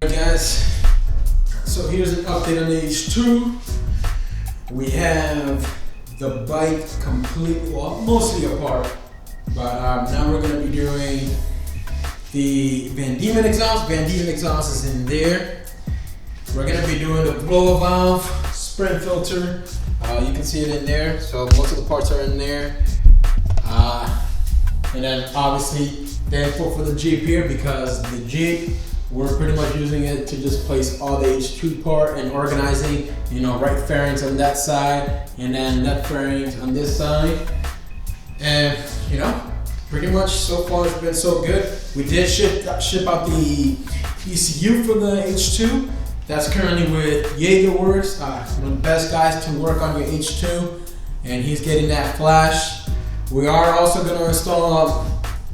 Guys, so here's an update on the H2. We have the bike completely, well, mostly apart, but now we're going to be doing the Van Diemen exhaust. Van Diemen exhaust is in there. We're going to be doing the blower valve, sprint filter. You can see it in there, so most of the parts are in there. And then obviously thankful for the Jeep here, because the Jeep, we're pretty much using it to just place all the H2 part and organizing, right fairings on that side and then left fairings on this side. And pretty much so far it's been so good. We did ship out the ECU for the H2. That's currently with JagerWorks, one of the best guys to work on your H2, and he's getting that flash. We are also going to install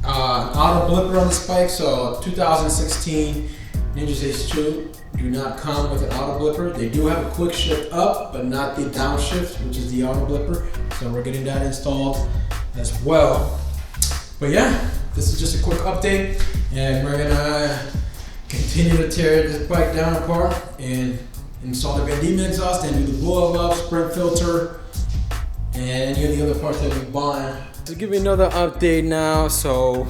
an auto blipper on this bike. So 2016 Ninjas H2 do not come with an auto blipper. They do have a quick shift up, but not the downshift, which is the auto blipper. So we're getting that installed as well. But yeah, this is just a quick update, and we're gonna continue to tear this bike down apart and install the Van Diemen exhaust and do the blow valve, sprint filter, and any of the other parts that we bought. To give you another update now, so,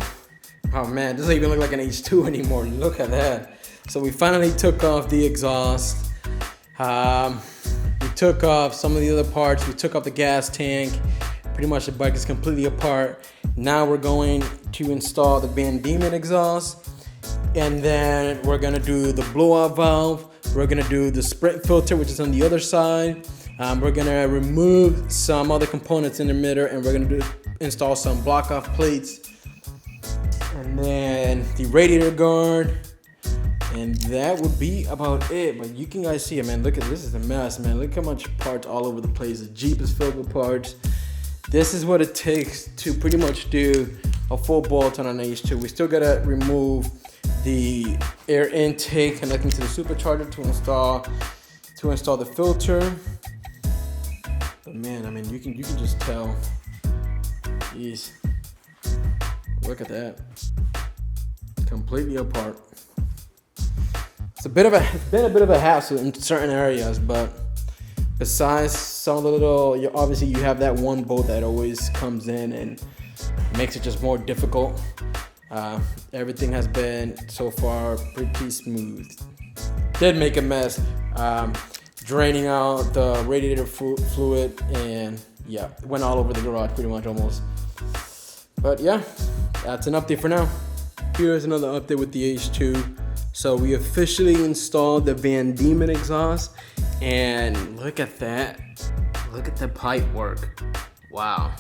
oh man, this doesn't even look like an H2 anymore. Look at that. So we finally took off the exhaust. We took off some of the other parts. We took off the gas tank. Pretty much the bike is completely apart. Now we're going to install the Van Diemen exhaust, and then we're gonna do the blowout valve. We're gonna do the sprint filter, which is on the other side. We're gonna remove some other components in the emitter, and we're gonna install some block off plates, and then the radiator guard, and that would be about it. But you can guys see it, man. Look at this, is a mess, man. Look how much parts all over the place. The Jeep is filled with parts. This is what it takes to pretty much do a full bolt on an H2. We still gotta remove the air intake connecting to the supercharger to install the filter. But man, I mean, you can just tell. Jeez, look at that, completely apart. It's been a bit of a hassle in certain areas, but besides some of the little, obviously you have that one bolt that always comes in and makes it just more difficult. Everything has been so far pretty smooth. Did make a mess, draining out the radiator fluid, and yeah, it went all over the garage pretty much almost. But yeah, that's an update for now. Here's another update with the H2. So we officially installed the Van Diemen exhaust, and look at that. Look at the pipe work. Wow.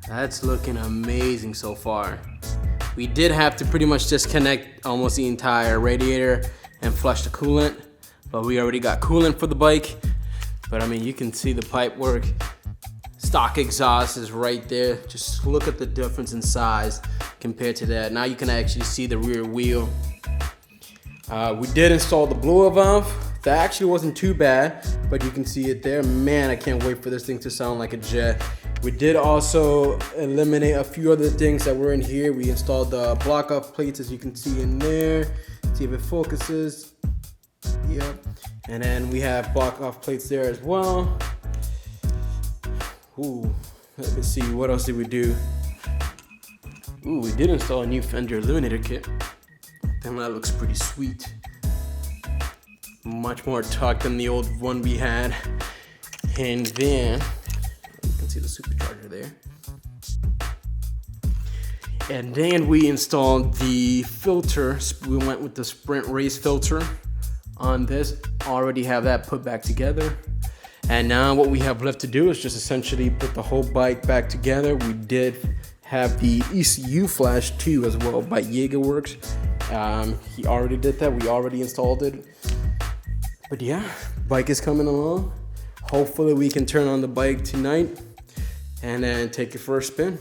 That's looking amazing so far. We did have to pretty much disconnect almost the entire radiator and flush the coolant, but we already got coolant for the bike. But I mean, you can see the pipe work. Stock exhaust is right there. Just look at the difference in size compared to that. Now you can actually see the rear wheel. We did install the blower valve. That actually wasn't too bad, but you can see it there. Man, I can't wait for this thing to sound like a jet. We did also eliminate a few other things that were in here. We installed the block off plates, as you can see in there. See if it focuses. Yep. And then we have block off plates there as well. Ooh, let me see, what else did we do? Ooh, we did install a new fender eliminator kit. And that looks pretty sweet. Much more torque than the old one we had. And then, you can see the supercharger there. And then we installed the filter. We went with the Sprint Race filter on this. Already have that put back together. And now what we have left to do is just essentially put the whole bike back together. We did have the ECU flash too as well by JagerWorks. He already did that. We already installed it. But yeah, bike is coming along. Hopefully we can turn on the bike tonight and then take it for a spin.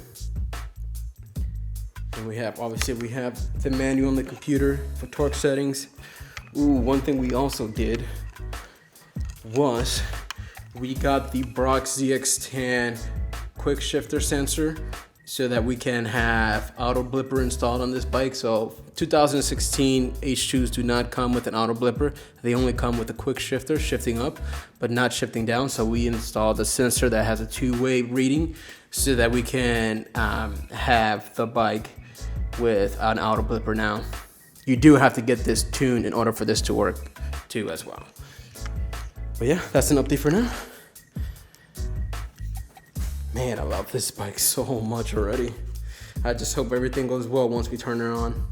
And we have the manual on the computer for torque settings. Ooh, one thing we also did was we got the Brock ZX10 quick shifter sensor so that we can have auto blipper installed on this bike. So 2016 H2s do not come with an auto blipper. They only come with a quick shifter, shifting up, but not shifting down. So we installed a sensor that has a two-way reading so that we can have the bike with an auto blipper now. You do have to get this tuned in order for this to work too as well. But yeah, that's an update for now. Man, I love this bike so much already. I just hope everything goes well once we turn it on.